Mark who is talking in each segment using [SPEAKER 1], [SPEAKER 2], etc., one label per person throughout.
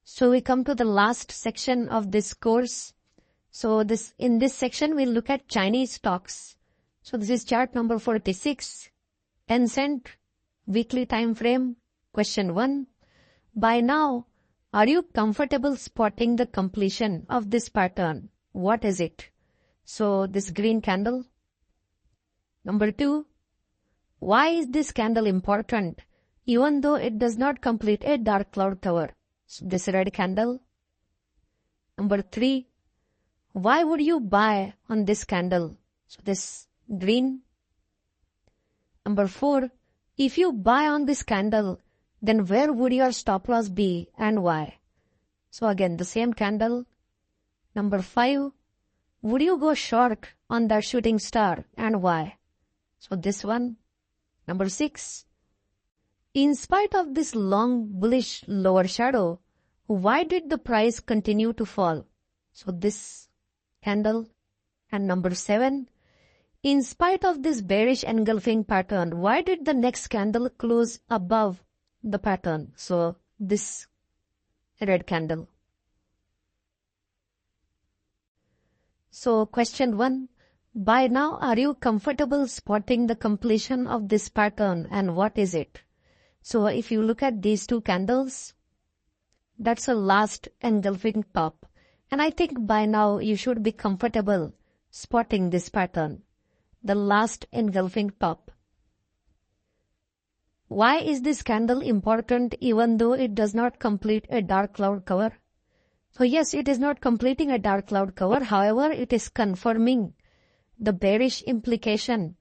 [SPEAKER 1] So we come to the last section of this course. So in this section, we'll look at Chinese stocks. So this is chart number 46. Tencent, weekly time frame. Question 1. By now, are you comfortable spotting the completion of this pattern? What is it? So this green candle. Number 2. Why is this candle important even though it does not complete a dark cloud cover? So this red candle. Number 3. Why would you buy on this candle? So this green. Number 4. If you buy on this candle, then where would your stop loss be and why? So again, the same candle. Number 5. Would you go short on that shooting star and why? So this one. Number 6. In spite of this long bullish lower shadow, why did the price continue to fall? So this candle. And number 7. In spite of this bearish engulfing pattern, why did the next candle close above the pattern? So this red candle. So question 1. By now, are you comfortable spotting the completion of this pattern and what is it? So if you look at these two candles, that's a last engulfing top. And I think by now you should be comfortable spotting this pattern, the last engulfing top. Why is this candle important even though it does not complete a dark cloud cover? So yes, it is not completing a dark cloud cover. However, it is confirming the bearish implication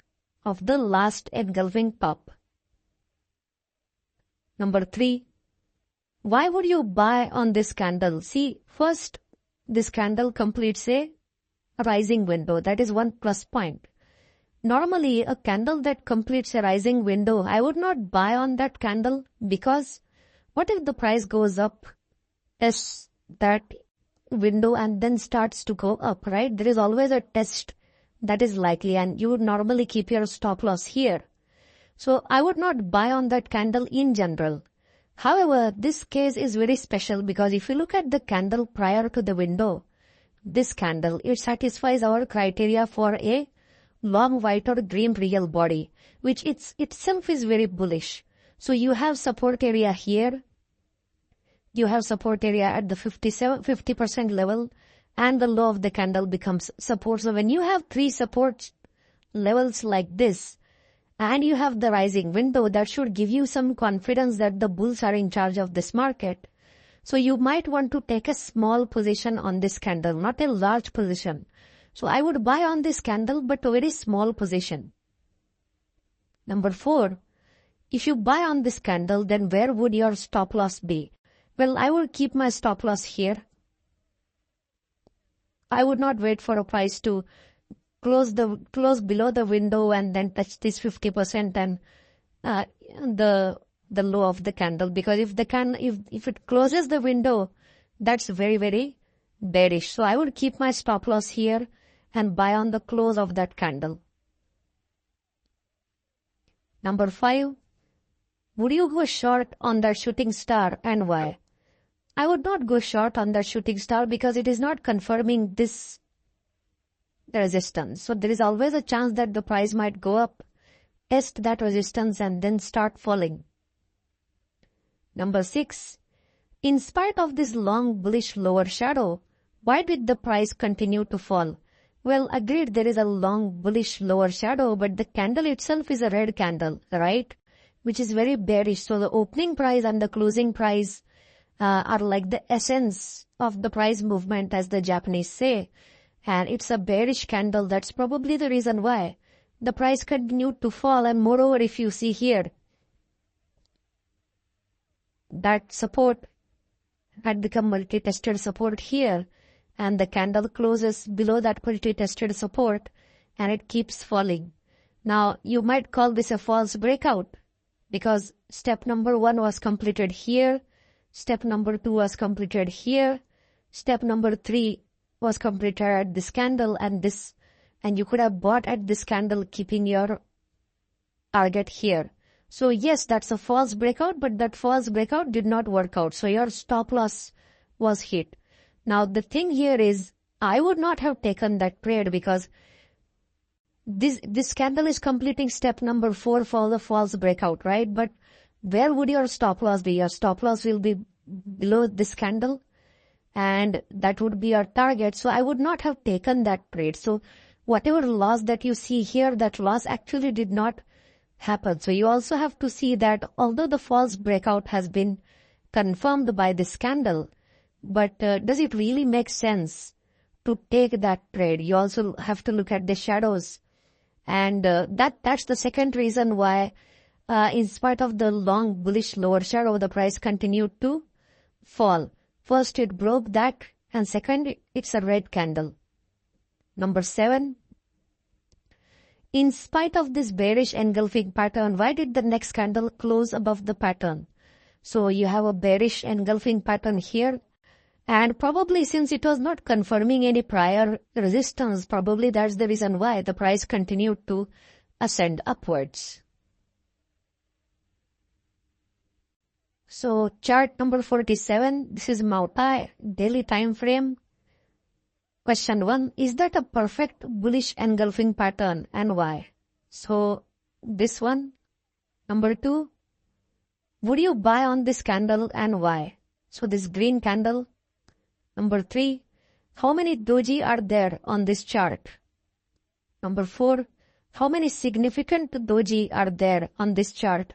[SPEAKER 1] of the last engulfing top. Number 3. Why would you buy on this candle? See, first, this candle completes a rising window. That is one plus point. Normally, a candle that completes a rising window, I would not buy on that candle because what if the price goes up as that window and then starts to go up, right? There is always a test that is likely and you would normally keep your stop loss here. So I would not buy on that candle in general. However, this case is very special because if you look at the candle prior to the window, this candle, it satisfies our criteria for a long white or green real body, which itself is very bullish. So you have support area here. You have support area at the 50% level and the low of the candle becomes support. So when you have three support levels like this and you have the rising window, that should give you some confidence that the bulls are in charge of this market. So you might want to take a small position on this candle, not a large position. So I would buy on this candle, but a very small position. Number 4, if you buy on this candle, then where would your stop loss be? Well, I will keep my stop loss here. I would not wait for a price to close below the window and then touch this 50% and the low of the candle, because if it closes the window, that's very, very bearish. So I would keep my stop loss here and buy on the close of that candle. Number 5, would you go short on that shooting star and why? I would not go short on that shooting star because it is not confirming this resistance. So there is always a chance that the price might go up, test that resistance and then start falling. Number 6, in spite of this long bullish lower shadow, why did the price continue to fall? Well, agreed, there is a long bullish lower shadow, but the candle itself is a red candle, right? Which is very bearish. So the opening price and the closing price are like the essence of the price movement, as the Japanese say. And it's a bearish candle. That's probably the reason why the price continued to fall. And moreover, if you see here, that support had become multi-tested support here, and the candle closes below that multi-tested support and it keeps falling. Now, you might call this a false breakout because step number 1 was completed here, step number 2 was completed here, step number 3 was completed at this candle and this, and you could have bought at this candle keeping your target here. So yes, that's a false breakout, but that false breakout did not work out. So your stop loss was hit. Now the thing here is, I would not have taken that trade because this candle is completing step number 4 for the false breakout, right? But where would your stop loss be? Your stop loss will be below this candle, and that would be our target. So I would not have taken that trade. So whatever loss that you see here, that loss actually did not happen. So you also have to see that although the false breakout has been confirmed by this candle, but does it really make sense to take that trade? You also have to look at the shadows. And that's the second reason why, in spite of the long bullish lower shadow, the price continued to fall. First, it broke that, and second, it's a red candle. Number 7. In spite of this bearish engulfing pattern, why did the next candle close above the pattern? So you have a bearish engulfing pattern here, and probably since it was not confirming any prior resistance, probably that's the reason why the price continued to ascend upwards. So chart number 47, this is multi-daily time frame. Question 1, is that a perfect bullish engulfing pattern and why? So this one. Number 2, would you buy on this candle and why? So this green candle. Number 3, how many doji are there on this chart? Number 4, how many significant doji are there on this chart?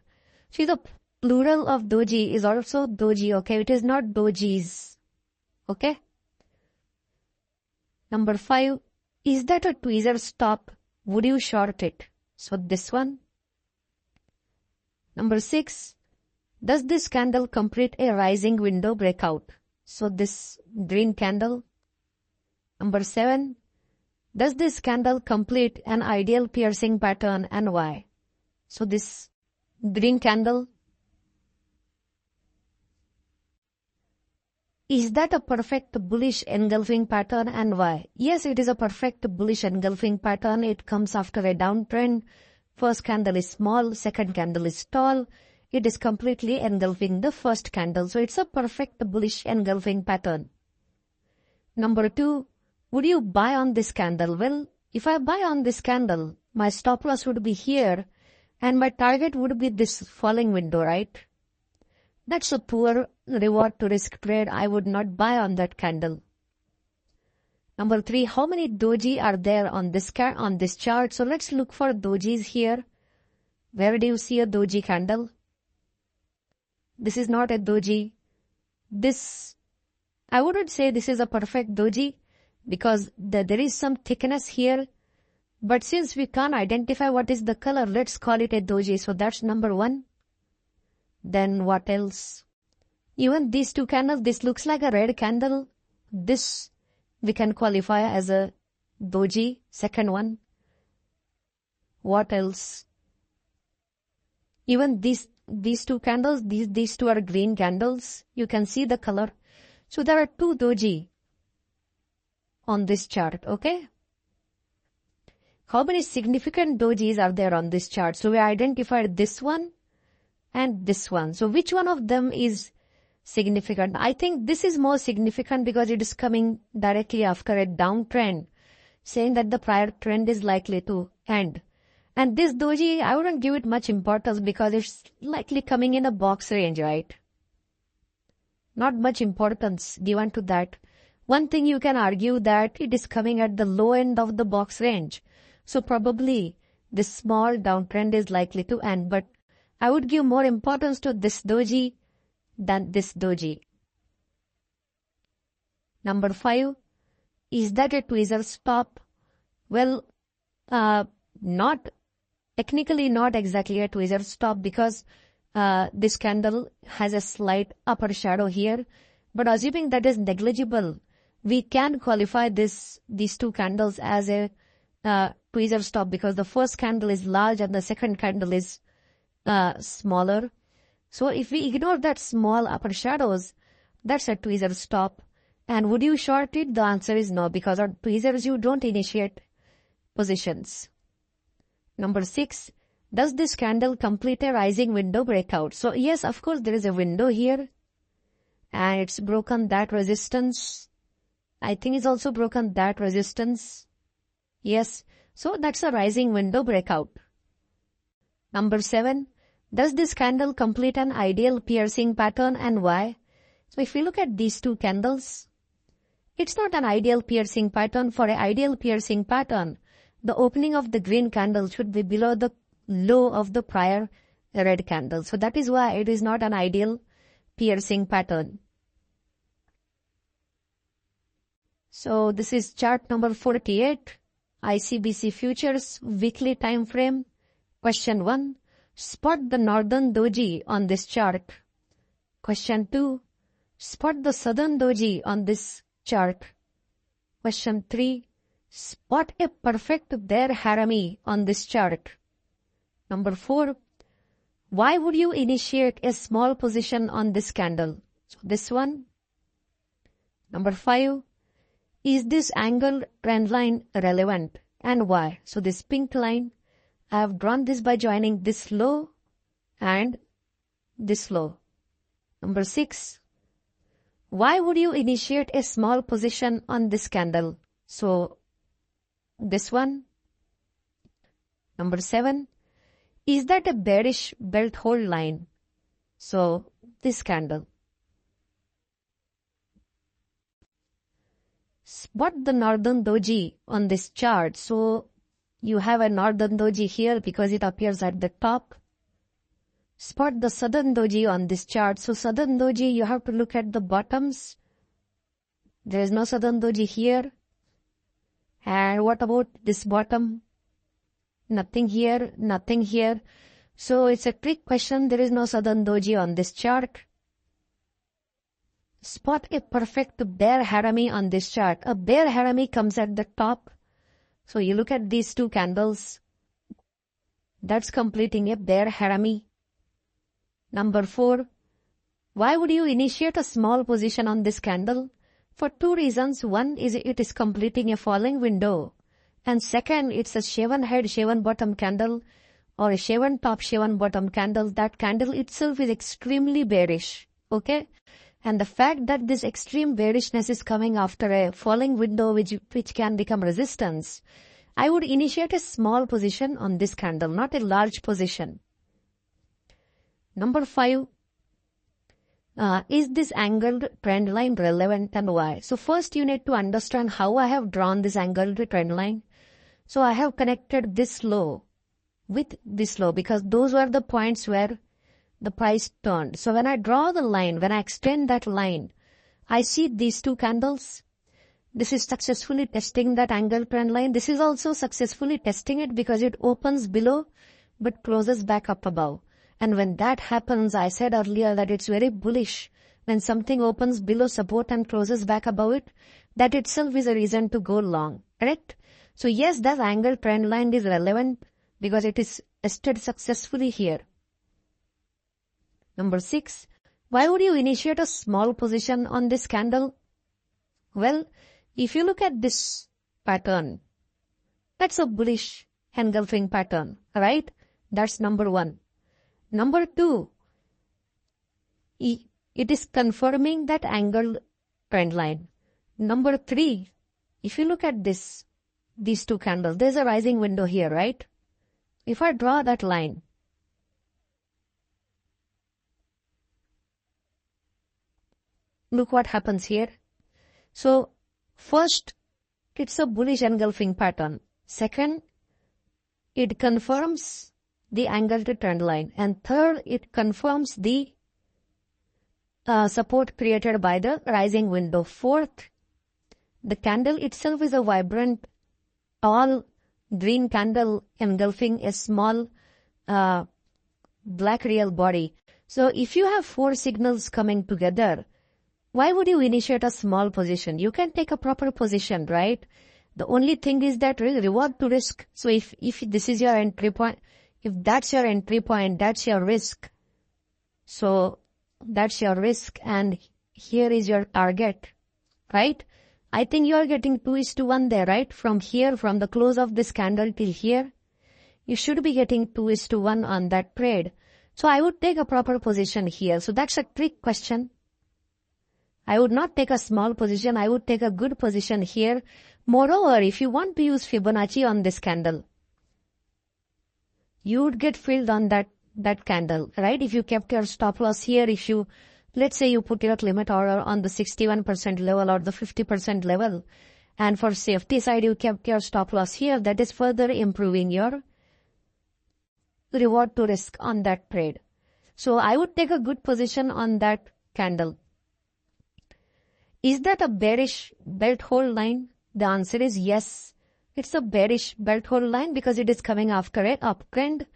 [SPEAKER 1] See, the plural of doji is also doji, okay? It is not dojis, okay? Number 5, is that a tweezer stop? Would you short it? So this one. Number 6, does this candle complete a rising window breakout? So this green candle. Number 7, does this candle complete an ideal piercing pattern and why? So this green candle. Is that a perfect bullish engulfing pattern and why? Yes, it is a perfect bullish engulfing pattern. It comes after a downtrend. First candle is small, second candle is tall. It is completely engulfing the first candle. So it's a perfect bullish engulfing pattern. Number 2, would you buy on this candle? Well, if I buy on this candle, my stop loss would be here and my target would be this falling window, right? That's a poor reward to risk trade. I would not buy on that candle. Number 3, how many doji are there on this chart? So let's look for dojis here. Where do you see a doji candle? This is not a doji. This, I wouldn't say this is a perfect doji because there is some thickness here. But since we can't identify what is the color, let's call it a doji. So that's number 1. Then what else? Even these two candles, this looks like a red candle. This we can qualify as a doji, second one. What else? Even these two candles, these two are green candles. You can see the color. So there are 2 doji on this chart, okay? How many significant dojis are there on this chart? So we identified this one and this one. So which one of them is significant? I think this is more significant because it is coming directly after a downtrend, saying that the prior trend is likely to end. And this doji, I wouldn't give it much importance because it's likely coming in a box range, right? Not much importance given to that. One thing you can argue that it is coming at the low end of the box range. So probably this small downtrend is likely to end. But I would give more importance to this doji than this doji. Number 5, is that a tweezer stop? Well, technically not exactly a tweezer stop because this candle has a slight upper shadow here. But assuming that is negligible, we can qualify these 2 candles as a tweezer stop because the first candle is large and the second candle is smaller. So if we ignore that small upper shadows, that's a tweezer stop. And would you short it? The answer is no, because on tweezers you don't initiate positions. Number 6, does this candle complete a rising window breakout? So yes, of course there is a window here. and it's broken that resistance. I think it's also broken that resistance. Yes, so that's a rising window breakout. Number 7, does this candle complete an ideal piercing pattern and why? So if we look at these two candles, it's not an ideal piercing pattern. For an ideal piercing pattern, the opening of the green candle should be below the low of the prior red candle. So that is why it is not an ideal piercing pattern. So this is chart number 48, ICBC futures weekly time frame. Question 1, spot the northern doji on this chart. Question 2, spot the southern doji on this chart. Question 3, spot a perfect bear harami on this chart. Number 4, why would you initiate a small position on this candle? So this one. Number 5, is this angled trend line relevant and why? So this pink line, I have drawn this by joining this low and this low. Number 6, why would you initiate a small position on this candle? So this one. Number 7, is that a bearish belt hold line? So this candle. Spot the northern doji on this chart. So you have a northern doji here because it appears at the top. Spot the southern doji on this chart. So southern doji, you have to look at the bottoms. There is no southern doji here. And what about this bottom? Nothing here, nothing here. So it's a trick question. There is no southern doji on this chart. Spot a perfect bear harami on this chart. A bear harami comes at the top. So you look at these two candles. That's completing a bear harami. Number 4, why would you initiate a small position on this candle? For 2 reasons. One is it is completing a falling window. And second, it's a shaven head, shaven bottom candle or a shaven top, shaven bottom candle. That candle itself is extremely bearish. Okay? And the fact that this extreme bearishness is coming after a falling window which can become resistance, I would initiate a small position on this candle, not a large position. Number 5, is this angled trend line relevant and why? So first you need to understand how I have drawn this angled trend line. So I have connected this low with this low because those were the points where the price turned. So when I draw the line, when I extend that line, I see these two candles. This is successfully testing that angled trend line. This is also successfully testing it because it opens below but closes back up above. And when that happens, I said earlier that it's very bullish. When something opens below support and closes back above it, that itself is a reason to go long. Correct? So yes, that angled trend line is relevant because it is tested successfully here. Number 6, why would you initiate a small position on this candle? Well, if you look at this pattern, that's a bullish engulfing pattern, right? That's number 1. Number 2, it is confirming that angled trend line. Number 3, if you look at these two candles, there's a rising window here, right? If I draw that line, look what happens here. So first, it's a bullish engulfing pattern. Second, it confirms the angled trend line. And third, it confirms the support created by the rising window. Fourth, the candle itself is a vibrant, tall green candle engulfing a small black real body. So if you have 4 signals coming together, why would you initiate a small position? You can take a proper position, right? The only thing is that reward to risk. So if this is your entry point, if that's your entry point, that's your risk. So that's your risk and here is your target, right? I think you are getting 2:1 there, right? From here, from the close of this candle till here, you should be getting 2:1 on that trade. So I would take a proper position here. So that's a trick question. I would not take a small position. I would take a good position here. Moreover, if you want to use Fibonacci on this candle, you would get filled on that candle, right? If you kept your stop loss here, let's say you put your limit order on the 61% level or the 50% level, and for safety side, you kept your stop loss here, that is further improving your reward to risk on that trade. So I would take a good position on that candle. Is that a bearish belt hold line? The answer is yes. It's a bearish belt hold line because it is coming after an uptrend,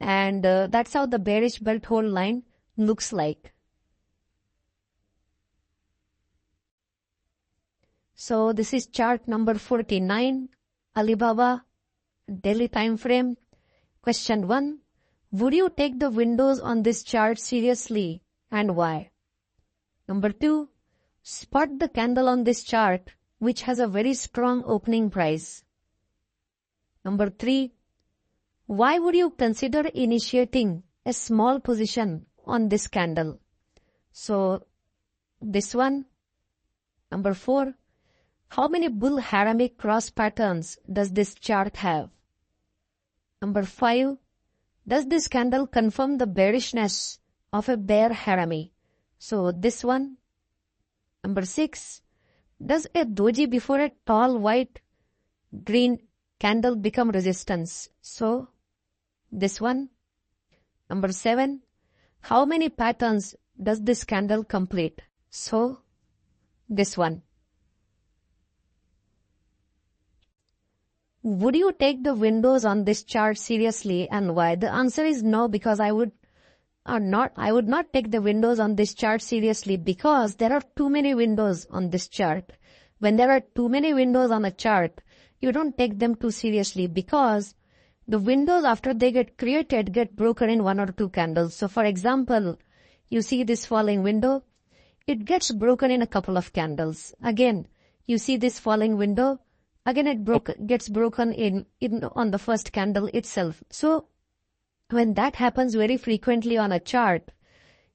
[SPEAKER 1] and that's how the bearish belt hold line looks like. So this is chart number 49, Alibaba, daily time frame. Question 1. Would you take the windows on this chart seriously and why? Number 2. Spot the candle on this chart which has a very strong opening price. Number 3. Why would you consider initiating a small position on this candle? So this one. Number 4. How many bull haramic cross patterns does this chart have? Number 5. Does this candle confirm the bearishness of a bear harami? So this one. Number 6. Does a doji before a tall white green candle become resistance? So this one. Number 7. How many patterns does this candle complete? So this one. Would you take the windows on this chart seriously and why? The answer is no, because I would not take the windows on this chart seriously because there are too many windows on this chart. When there are too many windows on a chart, you don't take them too seriously because the windows after they get created get broken in 1 or 2 candles. So for example, you see this falling window, it gets broken in a couple of candles. Again, you see this falling window, again it gets broken in on the first candle itself. So when that happens very frequently on a chart,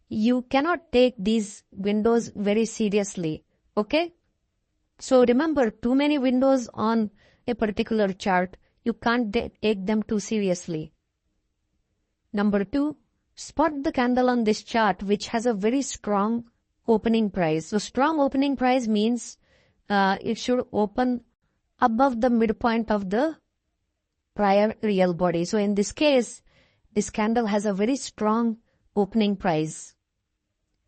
[SPEAKER 1] you cannot take these windows very seriously. Okay? So remember, too many windows on a particular chart, you can't take them too seriously. Number 2, spot the candle on this chart which has a very strong opening price. So strong opening price means it should open above the midpoint of the prior real body. So in this case, this candle has a very strong opening price.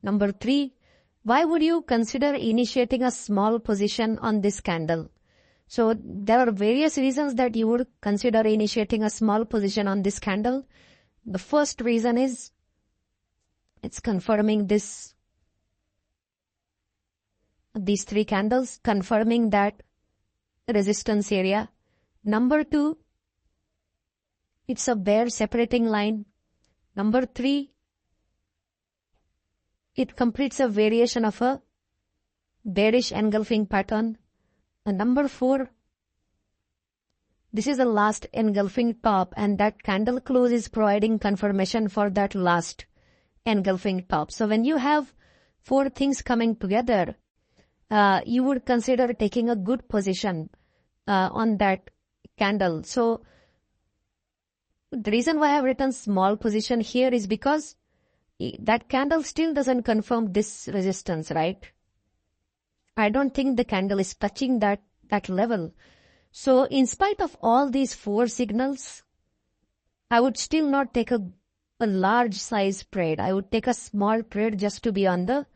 [SPEAKER 1] Number 3, why would you consider initiating a small position on this candle? So there are various reasons that you would consider initiating a small position on this candle. The first reason is it's confirming these 3 candles, confirming that resistance area. Number 2, it's a bear separating line. Number 3, it completes a variation of a bearish engulfing pattern. And number 4, this is the last engulfing top, and that candle close is providing confirmation for that last engulfing top. So when you have 4 things coming together, you would consider taking a good position on that candle. So the reason why I have written small position here is because that candle still doesn't confirm this resistance, right? I don't think the candle is touching that level. So in spite of all these 4 signals, I would still not take a large size trade. I would take a small trade just to be on the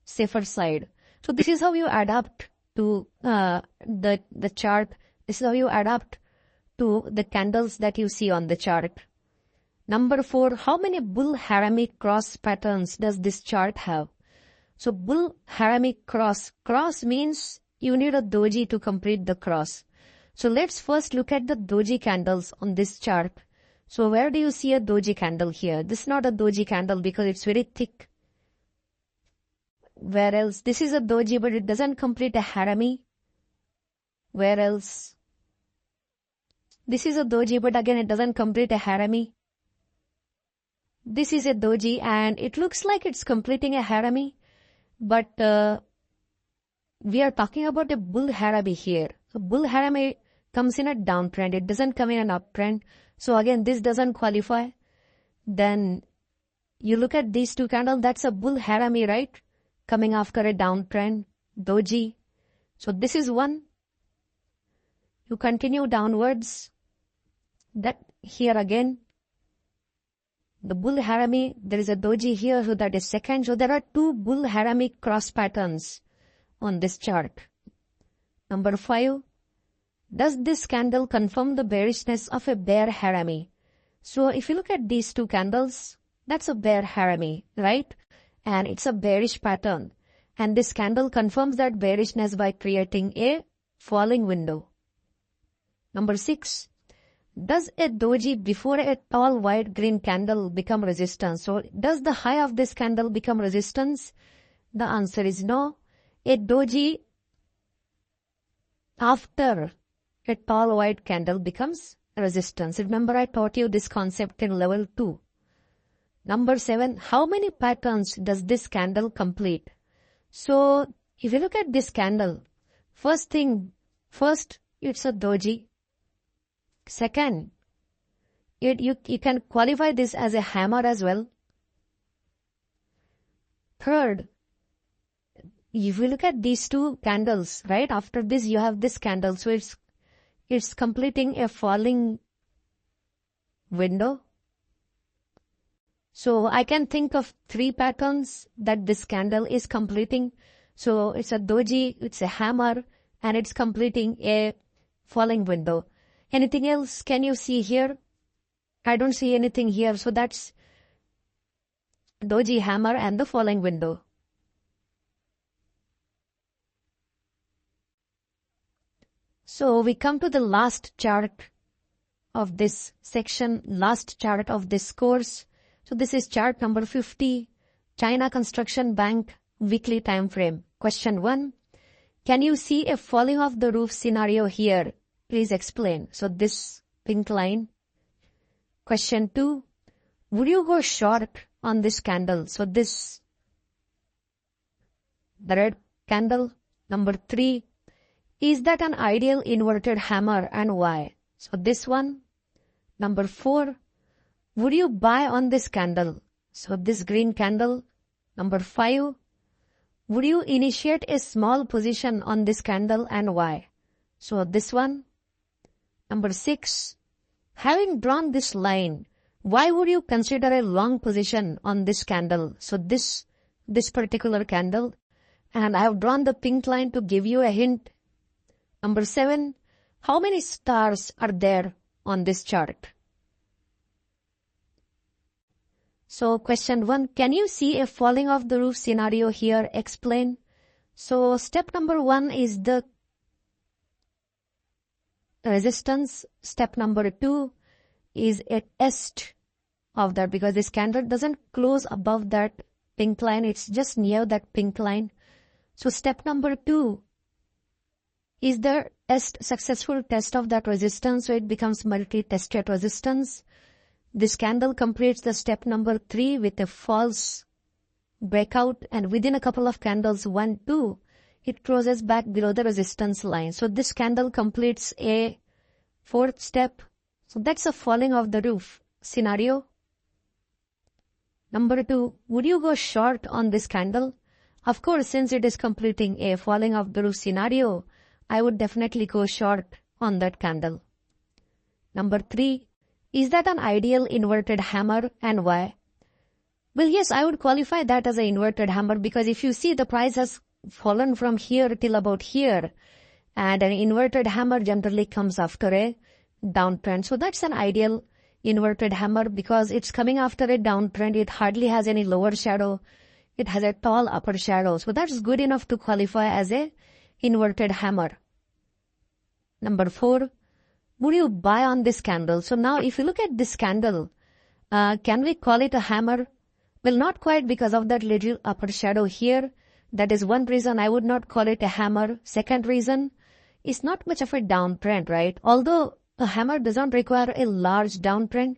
[SPEAKER 1] safer side. So this is how you adapt to the chart. This is how you adapt to the candles that you see on the chart. Number 4, how many bull harami cross patterns does this chart have? So bull harami cross means you need a doji to complete the cross. So let's first look at the doji candles on this chart. So where do you see a doji candle here? This is not a doji candle because it's very thick. Where else? This is a doji, but it doesn't complete a harami. Where else? This is a doji, but again, it doesn't complete a harami. This is a doji, and it looks like it's completing a harami, but we are talking about a bull harami here. So bull harami comes in a downtrend. It doesn't come in an uptrend. So again, this doesn't qualify. Then you look at these two candles. That's a bull harami, right? Coming after a downtrend, doji. So this is one. You continue downwards. That here again, the bull harami, there is a doji here, so that is second. So there are two bull harami cross patterns on this chart. Number 5, does this candle confirm the bearishness of a bear harami? So if you look at these two candles, that's a bear harami, right? And it's a bearish pattern. And this candle confirms that bearishness by creating a falling window. Number 6, does a doji before a tall white green candle become resistance? So does the high of this candle become resistance? The answer is no. A doji after a tall white candle becomes resistance. Remember, I taught you this concept in level 2. Number 7, how many patterns does this candle complete? So if you look at this candle, first, it's a doji. Second, you can qualify this as a hammer as well. Third, if you look at these two candles, right, after this you have this candle, so it's completing a falling window. So I can think of 3 patterns that this candle is completing. So it's a doji, it's a hammer, and it's completing a falling window. Anything else can you see here? I don't see anything here. So that's doji, hammer, and the falling window. So we come to the last chart of this section, last chart of this course. So this is chart number 50, China Construction Bank weekly time frame. Question 1, can you see a falling off the roof scenario here? Please explain. So this pink line. Question 2, would you go short on this candle? So this, the red candle. Number 3, is that an ideal inverted hammer and why? So this one. Number 4, would you buy on this candle? So this green candle. Number 5, would you initiate a small position on this candle and why? So this one. Number 6, having drawn this line, why would you consider a long position on this candle? So this particular candle. And I have drawn the pink line to give you a hint. Number 7, how many stars are there on this chart? So question 1, can you see a falling off the roof scenario here? Explain. So step number 1 is the resistance. Step number 2 is a test of that, because this candle doesn't close above that pink line. It's just near that pink line. So step number 2 is the successful test of that resistance. So it becomes multi-tested resistance. This candle completes the step number 3 with a false breakout, and within a couple of candles, 1, 2, it closes back below the resistance line. So this candle completes a 4th step. So that's a falling off the roof scenario. Number 2, would you go short on this candle? Of course, since it is completing a falling off the roof scenario, I would definitely go short on that candle. Number 3, is that an ideal inverted hammer and why? Well, yes, I would qualify that as an inverted hammer, because if you see, the price has fallen from here till about here, and an inverted hammer generally comes after a downtrend. So that's an ideal inverted hammer because it's coming after a downtrend. It hardly has any lower shadow. It has a tall upper shadow. So that's good enough to qualify as a inverted hammer. Number 4, would you buy on this candle? So now if you look at this candle, can we call it a hammer? Well, not quite, because of that little upper shadow here. That is one reason I would not call it a hammer. Second reason, it's not much of a downtrend, right? Although a hammer doesn't require a large downtrend,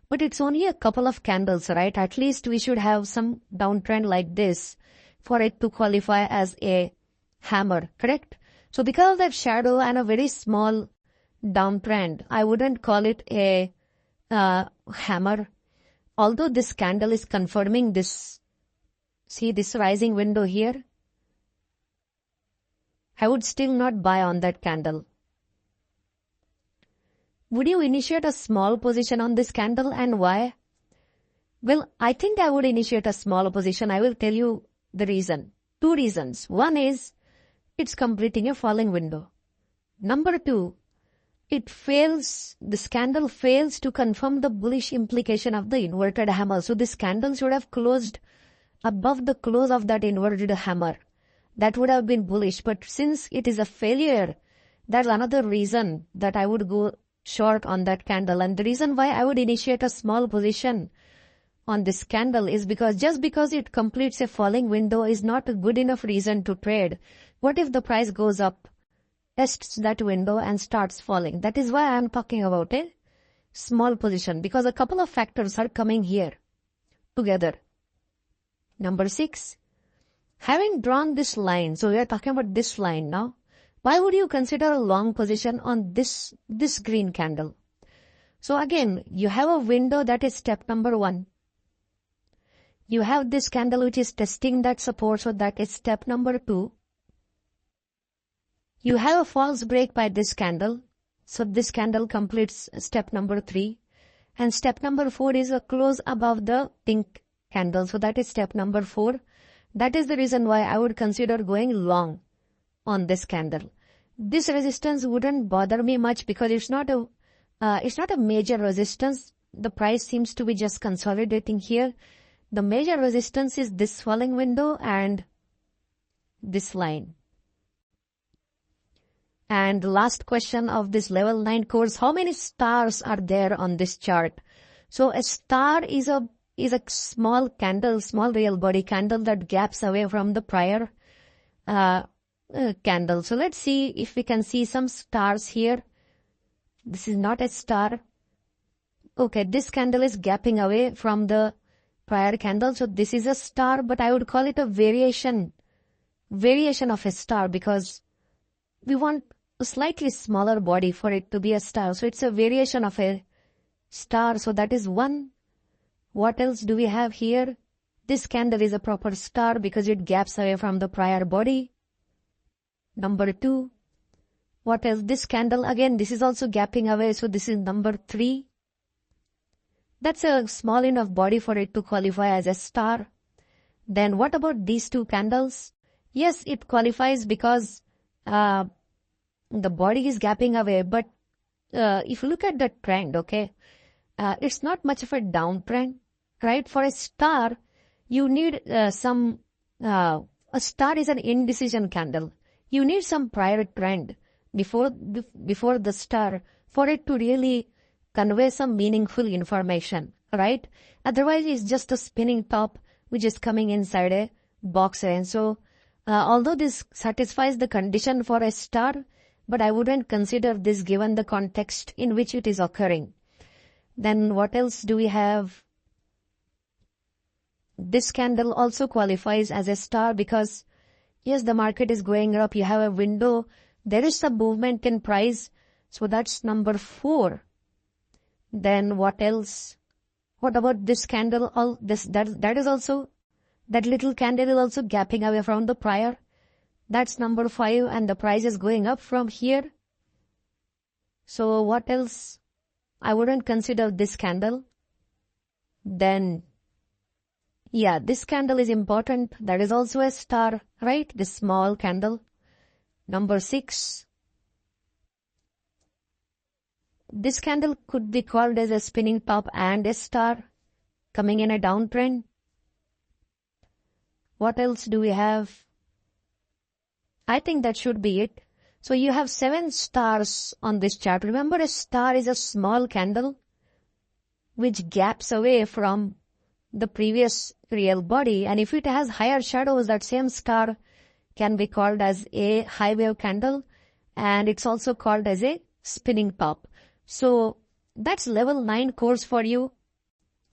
[SPEAKER 1] but it's only a couple of candles, right? At least we should have some downtrend like this for it to qualify as a hammer, correct? So because of that shadow and a very small downtrend, I wouldn't call it a hammer. Although this candle is confirming this, see this rising window here, I would still not buy on that candle. Would you initiate a small position on this candle, and why? Well, I think I would initiate a small position. I will tell you the reason. Two reasons. One is it's completing a falling window. Number two, this candle fails to confirm the bullish implication of the inverted hammer. So this candle should have closed above the close of that inverted hammer. That would have been bullish. But since it is a failure, that's another reason that I would go short on that candle. And the reason why I would initiate a small position on this candle is because just because it completes a falling window is not a good enough reason to trade. What if the price goes up, tests that window and starts falling? That is why I am talking about a small position, because a couple of factors are coming here together. Number 6, having drawn this line, so we are talking about this line now. Why would you consider a long position on this green candle? So again, you have a window, that is step number 1. You have this candle which is testing that support, so that is step number 2. You have a false break by this candle, so this candle completes step number 3. And step number 4 is a close above the pink candle, so that is step number 4. That is the reason why I would consider going long on this candle. This resistance wouldn't bother me much because it's not a major resistance. The price seems to be just consolidating here. The major resistance is this falling window and this line. And the last question of this level 9 course, how many stars are there on this chart? So a star is a small candle, small real body candle that gaps away from the prior candle. So let's see if we can see some stars here. This is not a star. Okay, this candle is gapping away from the prior candle. So this is a star, but I would call it a variation of a star because we want a slightly smaller body for it to be a star. So it's a variation of a star. So that is 1. What else do we have here? This candle is a proper star because it gaps away from the prior body. Number 2. What else? This candle, again, this is also gapping away. So this is number 3. That's a small enough body for it to qualify as a star. Then what about these 2 candles? Yes, it qualifies because the body is gapping away. But if you look at the trend, okay, it's not much of a downtrend, right? For a star, you need a star is an indecision candle. You need some prior trend before the star for it to really convey some meaningful information, right? Otherwise, it's just a spinning top which is coming inside a box. And so, although this satisfies the condition for a star, but I wouldn't consider this given the context in which it is occurring. Then what else do we have? This candle also qualifies as a star because, yes, the market is going up. You have a window. There is some movement in price. So that's number 4. Then what else? What about this candle? That little candle is also gapping away from the prior. That's number 5, and the price is going up from here. So what else? I wouldn't consider this candle. Then, yeah, this candle is important. That is also a star, right? This small candle. Number 6. This candle could be called as a spinning top and a star coming in a downtrend. What else do we have? I think that should be it. So you have 7 stars on this chart. Remember, a star is a small candle which gaps away from the previous real body. And if it has higher shadows, that same star can be called as a high wave candle. And it's also called as a spinning top. So that's level 9 course for you.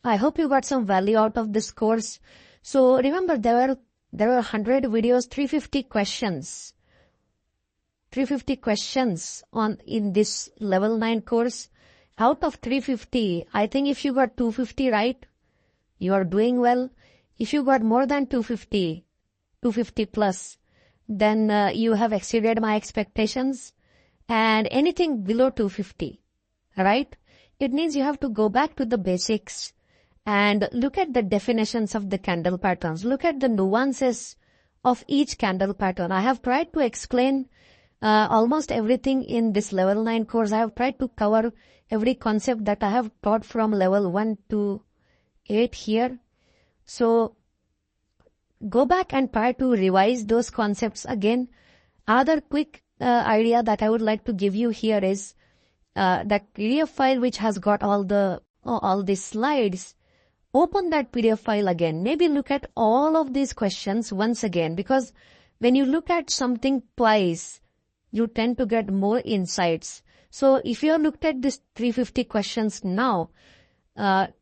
[SPEAKER 1] I hope you got some value out of this course. So remember, there were 100 videos, 350 questions. 350 questions in this level 9 course. Out of 350, I think if you got 250 right, you are doing well. If you got more than 250 plus, then you have exceeded my expectations. And anything below 250, right? It means you have to go back to the basics and look at the definitions of the candle patterns. Look at the nuances of each candle pattern. I have tried to explain almost everything in this level 9 course. I have tried to cover every concept that I have taught from level 1 to 8 here. So go back and try to revise those concepts again. Other quick idea that I would like to give you here is that PDF file which has got all these slides. Open that PDF file again. Maybe look at all of these questions once again, because when you look at something twice, you tend to get more insights. So if you have looked at this 350 questions now,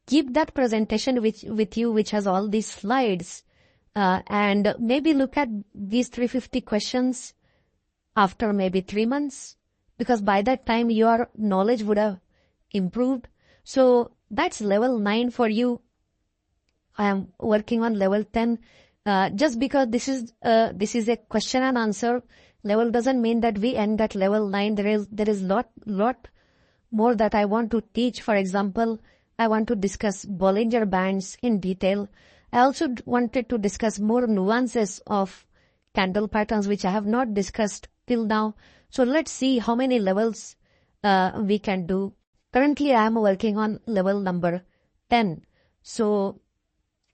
[SPEAKER 1] keep that presentation with you which has all these slides, and maybe look at these 350 questions after maybe 3 months, because by that time your knowledge would have improved. So that's level 9 for you. I am working on level 10. Just because this is a question and answer level doesn't mean that we end at level 9. There is lot more that I want to teach. For example, I want to discuss Bollinger Bands in detail. I also wanted to discuss more nuances of candle patterns which I have not discussed till now. So let's see how many levels we can do. Currently I am working on level number 10. So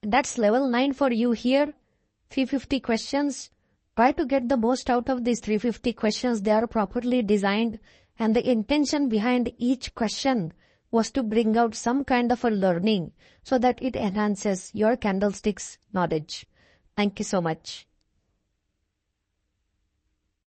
[SPEAKER 1] that's level 9 for you here. 350 questions. Try to get the most out of these 350 questions. They are properly designed, and the intention behind each question was to bring out some kind of a learning so that it enhances your candlesticks knowledge. Thank you so much.